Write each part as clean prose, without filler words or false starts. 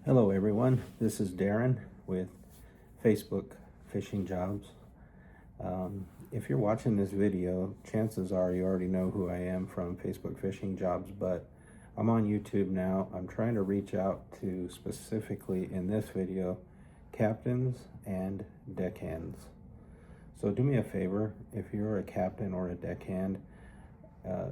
Hello everyone, this is Darren with Facebook Fishing Jobs. If you're watching this video, chances are you already know who I am from Facebook Fishing Jobs, but I'm on YouTube now. I'm trying to reach out to, specifically in this video, captains and deckhands. So do me a favor, if you're a captain or a deckhand,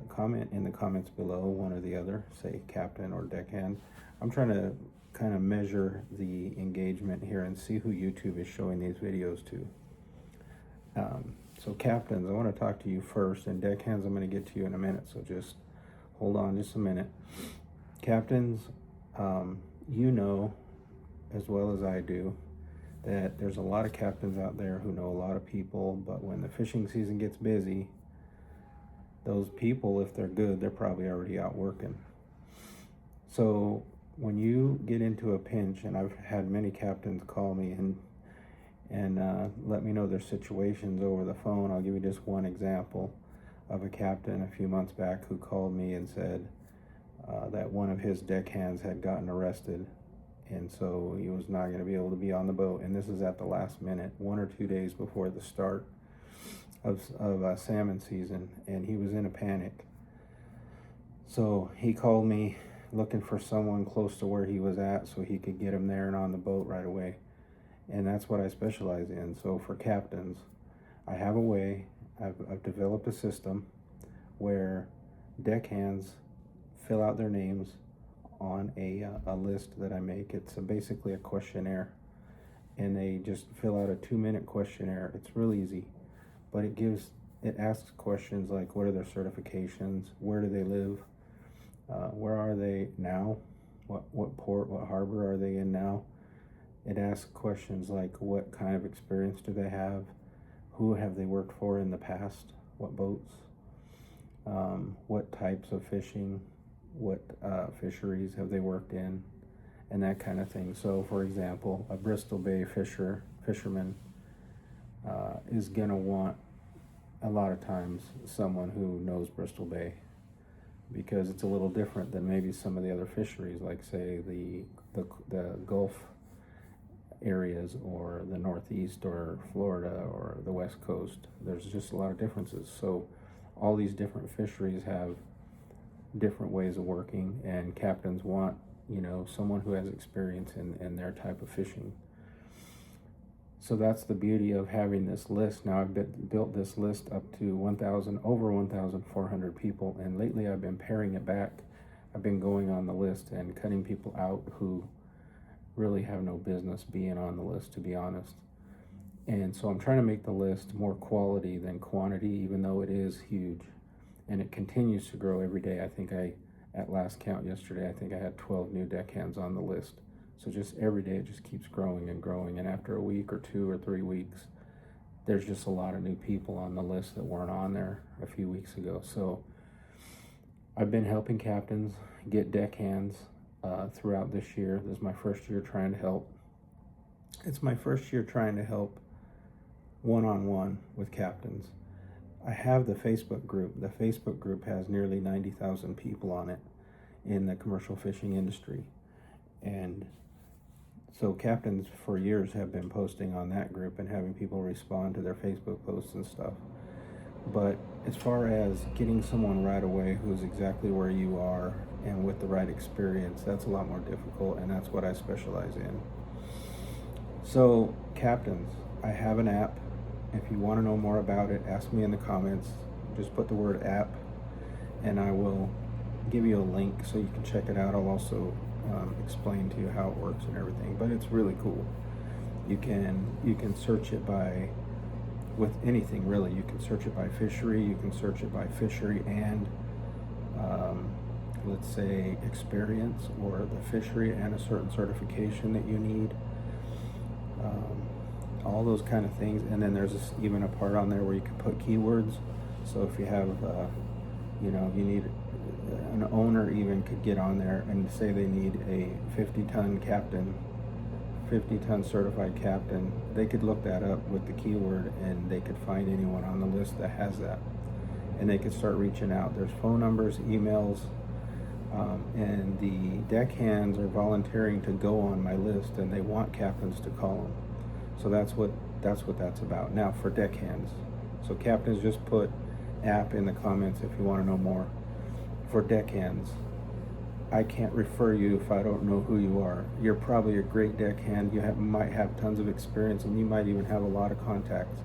comment in the comments below, one or the other, say captain or deckhand. I'm trying to kind of measure the engagement here and see who YouTube is showing these videos to. So captains, I want to talk to you first, and deckhands I'm going to get to you in a minute, so just hold on just a minute. Captains, you know as well as I do that there's a lot of captains out there who know a lot of people, but when the fishing season gets busy, those people, if they're good, they're probably already out working. So when you get into a pinch, and I've had many captains call me and let me know their situations over the phone. I'll give you just one example of a captain a few months back who called me and said that one of his deckhands had gotten arrested, and so he was not going to be able to be on the boat. And this is at the last minute, 1 or 2 days before the start of salmon season, and he was in a panic. So he called me looking for someone close to where he was at so he could get him there and on the boat right away. And that's what I specialize in. So for captains, I have a way, I've developed a system where deckhands fill out their names on a list that I make. It's basically a questionnaire, and they just fill out a 2-minute questionnaire. It's real easy, but it asks questions like, what are their certifications, where do they live, where are they now, what port, what harbor are they in now. It asks questions like, what kind of experience do they have, who have they worked for in the past, what boats, what types of fishing, what fisheries have they worked in, and that kind of thing. So for example, a Bristol Bay fisherman is gonna want, a lot of times, someone who knows Bristol Bay, because it's a little different than maybe some of the other fisheries, like say the Gulf areas, or the Northeast, or Florida, or the West Coast. There's just a lot of differences. So all these different fisheries have different ways of working, and captains want, someone who has experience in their type of fishing. So that's the beauty of having this list. Now I've built this list up to over 1,400 people, and lately I've been paring it back. I've been going on the list and cutting people out who really have no business being on the list, to be honest. And so I'm trying to make the list more quality than quantity, even though it is huge, and it continues to grow every day. I think at last count yesterday, I think I had 12 new deckhands on the list. So just every day it just keeps growing and growing, and after a week or 2 or 3 weeks, there's just a lot of new people on the list that weren't on there a few weeks ago. So I've been helping captains get deckhands throughout this year. This is my first year trying to help. It's my first year trying to help one-on-one with captains. I have the Facebook group. The Facebook group has nearly 90,000 people on it in the commercial fishing industry. And so captains for years have been posting on that group and having people respond to their Facebook posts and stuff. But as far as getting someone right away who's exactly where you are and with the right experience, that's a lot more difficult, and that's what I specialize in. So captains, I have an app. If you want to know more about it, ask me in the comments. Just put the word app, and I will give you a link so you can check it out. I'll also explain to you how it works and everything, but it's really cool. You can search it with anything really. You can search it by fishery, you can search it by fishery and let's say experience, or the fishery and a certain certification that you need, all those kind of things. And then there's even a part on there where you can put keywords. So if you have you need an owner, even could get on there and say they need a 50-ton captain, 50-ton certified captain. They could look that up with the keyword, and they could find anyone on the list that has that, and they could start reaching out. There's phone numbers, emails, And the deckhands are volunteering to go on my list, and they want captains to call them. So that's what that's about. Now for deckhands, so captains, just put app in the comments if you want to know more. For deckhands, I can't refer you if I don't know who you are. You're probably a great deckhand. You might have tons of experience, and you might even have a lot of contacts.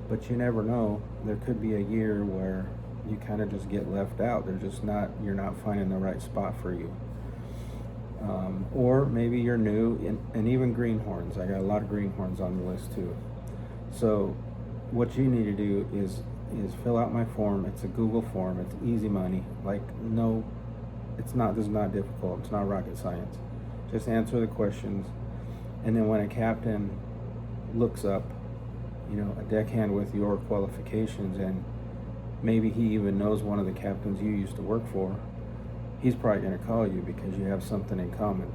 But you never know. There could be a year where you kind of just get left out. You're not finding the right spot for you. Or maybe you're new, and even greenhorns. I got a lot of greenhorns on the list too. So what you need to do is fill out my form. It's a Google form. It's easy money. This is not difficult. It's not rocket science. Just answer the questions, and then when a captain looks up, a deckhand with your qualifications, and maybe he even knows one of the captains you used to work for, he's probably going to call you because you have something in common.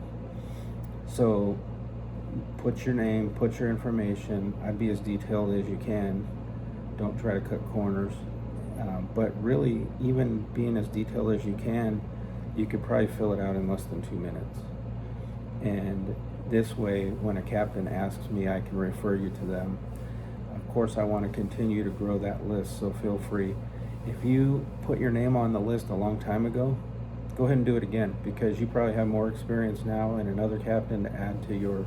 So put your name, put your information. I'd be as detailed as you can. Don't try to cut corners. But really, even being as detailed as you can, you could probably fill it out in less than 2 minutes. And this way, when a captain asks me, I can refer you to them. Of course, I want to continue to grow that list, so feel free. If you put your name on the list a long time ago, go ahead and do it again, because you probably have more experience now and another captain to add to your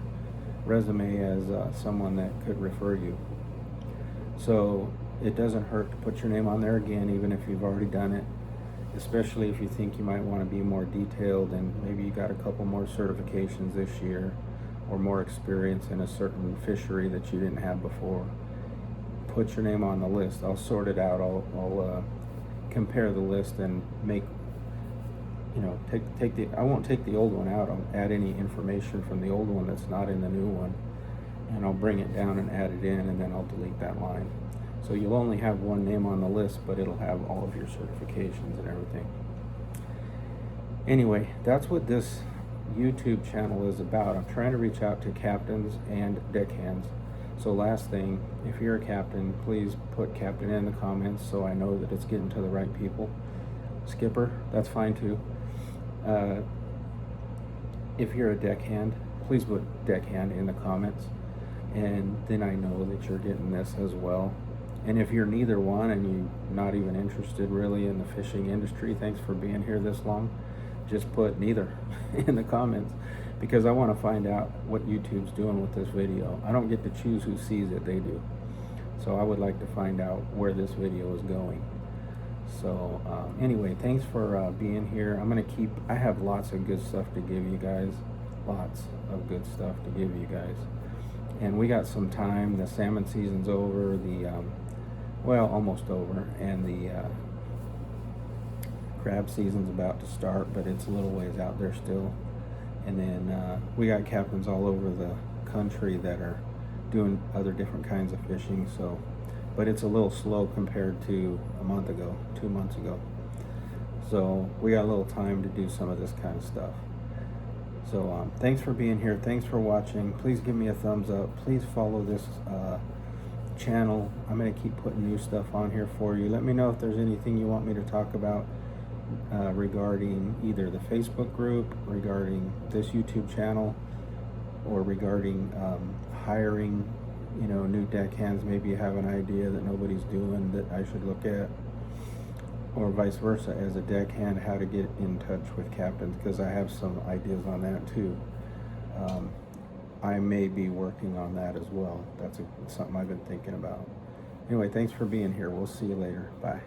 resume as someone that could refer you. So it doesn't hurt to put your name on there again, even if you've already done it, especially if you think you might want to be more detailed and maybe you got a couple more certifications this year or more experience in a certain fishery that you didn't have before. Put your name on the list. I'll sort it out. I'll compare the list and make, I won't take the old one out. I'll add any information from the old one that's not in the new one, and I'll bring it down and add it in, and then I'll delete that line. So you'll only have one name on the list, but it'll have all of your certifications and everything. Anyway, that's what this YouTube channel is about. I'm trying to reach out to captains and deckhands. So last thing, if you're a captain, please put captain in the comments so I know that it's getting to the right people. Skipper, that's fine too. If you're a deckhand, please put deckhand in the comments, and then I know that you're getting this as well. And if you're neither one and you're not even interested really in the fishing industry, thanks for being here this long. Just put neither in the comments, because I want to find out what YouTube's doing with this video. I don't get to choose who sees it, they do. So I would like to find out where this video is going. So anyway, thanks for being here. I have lots of good stuff to give you guys. Lots of good stuff to give you guys. And we got some time. The salmon season's over, almost over, and the crab season's about to start, but it's a little ways out there still. And then we got captains all over the country that are doing other different kinds of fishing, but it's a little slow compared to a month ago, 2 months ago. So we got a little time to do some of this kind of stuff. So thanks for being here. Thanks for watching. Please give me a thumbs up. Please follow this channel. I'm going to keep putting new stuff on here for you. Let me know if there's anything you want me to talk about regarding either the Facebook group, regarding this YouTube channel, or regarding hiring, new deckhands. Maybe you have an idea that nobody's doing that I should look at, or vice versa, as a deckhand, how to get in touch with captains, because I have some ideas on that too. I may be working on that as well. That's something I've been thinking about. Anyway, thanks for being here. We'll see you later. Bye.